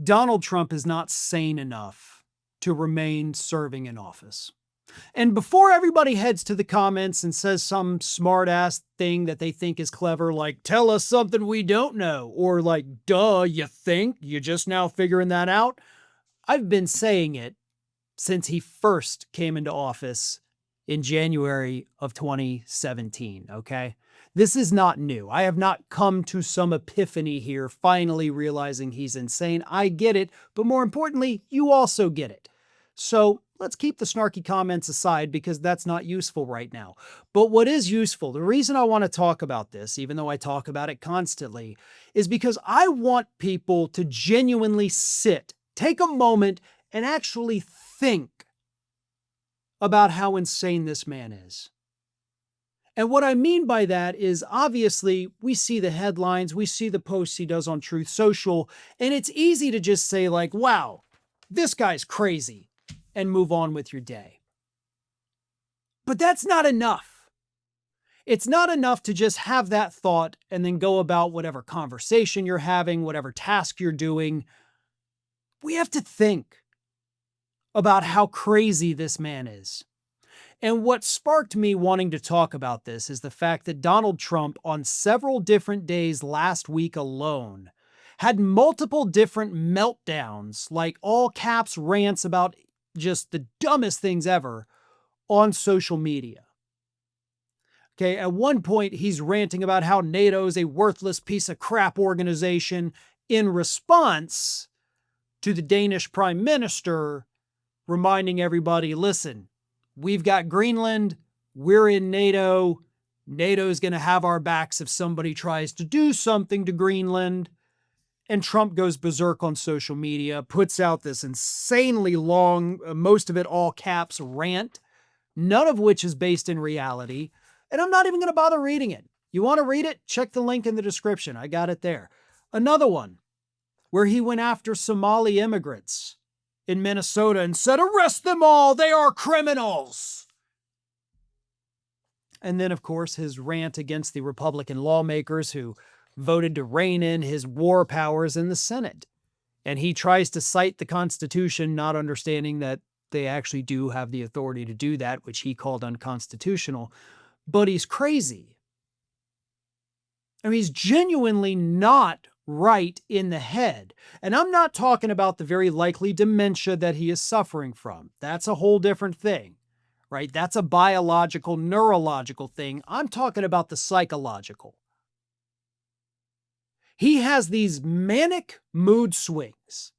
Donald Trump is not sane enough to remain serving in office. And before everybody heads to the comments and says some smart-ass thing that they think is clever, like, tell us something we don't know, or like, duh, you think? You just now figuring that out? I've been saying it since he first came into office in January of 2017, okay? This is not new. I have not come to some epiphany here, finally realizing he's insane. I get it, but more importantly, you also get it. So let's keep the snarky comments aside because that's not useful right now. But what is useful, the reason I want to talk about this, even though I talk about it constantly, is because I want people to genuinely take a moment and actually think about how insane this man is. And what I mean by that is, obviously, we see the headlines, we see the posts he does on Truth Social, and it's easy to just say like, wow, this guy's crazy, and move on with your day. But that's not enough. It's not enough to just have that thought and then go about whatever conversation you're having, whatever task you're doing. We have to think about how crazy this man is. And what sparked me wanting to talk about this is the fact that Donald Trump, on several different days last week alone, had multiple different meltdowns, like all caps rants about just the dumbest things ever on social media. Okay, at one point, he's ranting about how NATO is a worthless piece of crap organization in response to the Danish Prime Minister reminding everybody, listen, we've got Greenland, we're in NATO, NATO's going to have our backs if somebody tries to do something to Greenland. And Trump goes berserk on social media, puts out this insanely long, most of it all caps rant, none of which is based in reality. And I'm not even going to bother reading it. You want to read it? Check the link in the description. I got it there. Another one where he went after Somali immigrants in Minnesota and said, arrest them all, they are criminals. And then, of course, his rant against the Republican lawmakers who voted to rein in his war powers in the Senate. And he tries to cite the Constitution, not understanding that they actually do have the authority to do that, which he called unconstitutional. But he's crazy. I mean, he's genuinely not right in the head. And I'm not talking about the very likely dementia that he is suffering from. That's a whole different thing, right? That's a biological, neurological thing. I'm talking about the psychological. He has these manic mood swings,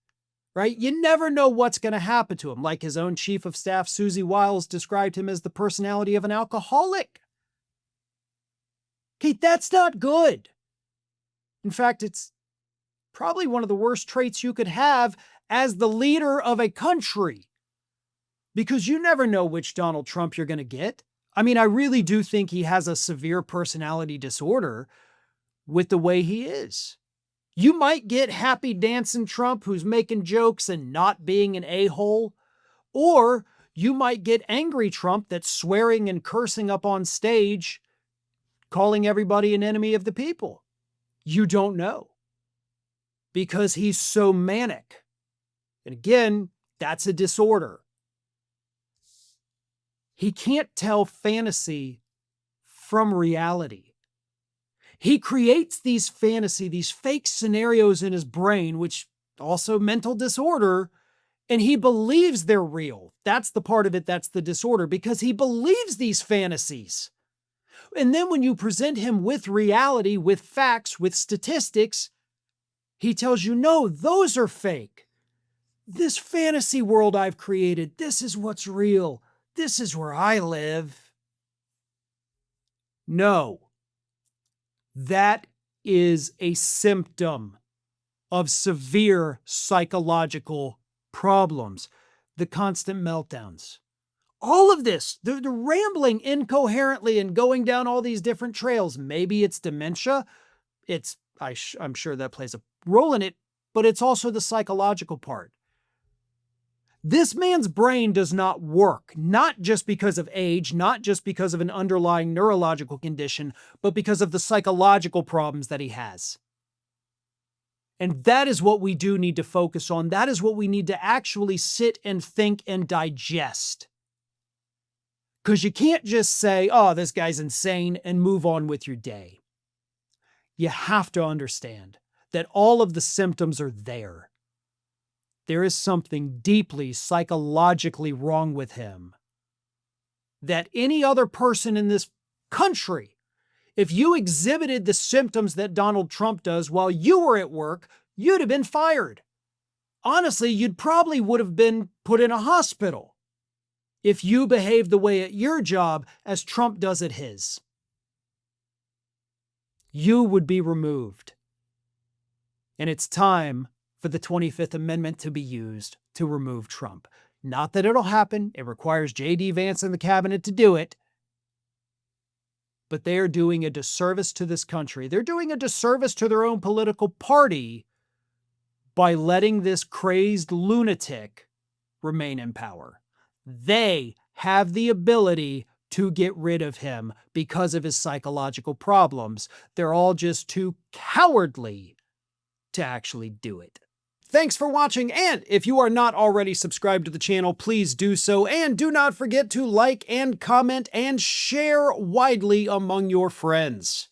right? You never know what's going to happen to him. Like his own chief of staff, Susie Wiles, described him as the personality of an alcoholic. Okay, that's not good. In fact, it's probably one of the worst traits you could have as the leader of a country, because you never know which Donald Trump you're going to get. I mean, I really do think he has a severe personality disorder with the way he is. You might get happy dancing Trump who's making jokes and not being an a-hole, or you might get angry Trump that's swearing and cursing up on stage, calling everybody an enemy of the people. You don't know, because he's so manic. And again, that's a disorder. He can't tell fantasy from reality. He creates these fake scenarios in his brain, which also mental disorder, and he believes they're real. That's the part of it that's the disorder, because he believes these fantasies. And then when you present him with reality, with facts, with statistics, he tells you, no, those are fake. This fantasy world I've created, this is what's real. This is where I live. No. That is a symptom of severe psychological problems. The constant meltdowns. All of this, the rambling incoherently and going down all these different trails. Maybe it's dementia. I'm sure that plays a role in it, but it's also the psychological part. This man's brain does not work, not just because of age, not just because of an underlying neurological condition, but because of the psychological problems that he has. And that is what we do need to focus on. That is what we need to actually sit and think and digest. Because you can't just say, oh, this guy's insane, and move on with your day. You have to understand that all of the symptoms are there. There is something deeply psychologically wrong with him that any other person in this country, if you exhibited the symptoms that Donald Trump does while you were at work, you'd have been fired. Honestly, you'd probably would have been put in a hospital if you behaved the way at your job as Trump does at his. You would be removed. And it's time for the 25th Amendment to be used to remove Trump. Not that it'll happen. It requires J.D. Vance and the cabinet to do it. But they are doing a disservice to this country. They're doing a disservice to their own political party by letting this crazed lunatic remain in power. They have the ability to get rid of him because of his psychological problems. They're all just too cowardly to actually do it. Thanks for watching, and if you are not already subscribed to the channel, please do so, and do not forget to like and comment and share widely among your friends.